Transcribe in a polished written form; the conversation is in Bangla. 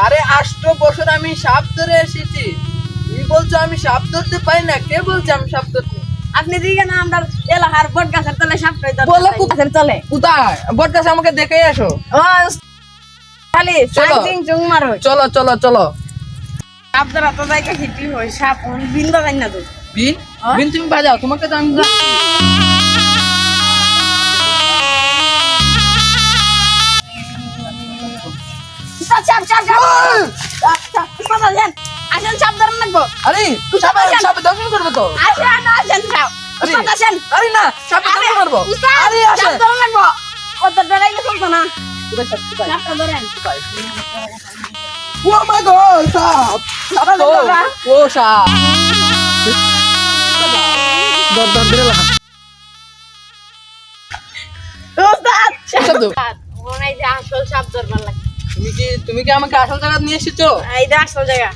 8.5 বছর আমি সাপ ধরে এসেছি। তুমি বলছো আমি সাপ ধরতে পারি না? কে বলছে আমি সাপ ধরতে? আপনি দিকে না আমরা এলাকার বট গাছের তলে সাপ কই বলো গাছের তলে কোথায়? বটগাছ আমাকে দেখে এসো। ও খালি চলো। সাইজিং জং মারো চলো চলো চলো। সাপ ধরা তো যাইতে হিটি হয় সাপ বিন্দা যাই না তো বিন বিন তুমি বাজাও, তোমাকে তো আমি চাপ চাপ চাপ চাপ কথা দেন আসেন সাপ ধরা লাগবো আরে তুই সাপে দর্শন করবো তো। আসেন সাপ আরে উস্তাদ আসেন আরে না, সাপে দর্শন করবো। উস্তাদ আরে আসেন। সাপ ধরা লাগবো কত ডরাইলে চলতো না কোথায় সাপ? কোথায়? সাপটা ধরেন ও মাই গড, সাপ! সাপ তো! ও সাপ! দর দর ধরে লাগা। উস্তাদ সাপ তো। মনে হয় যে আসল সাপ ধরবার লাগে তুমি কি আমাকে আসল জায়গা নিয়ে এসেছো? এইটা আসল জায়গা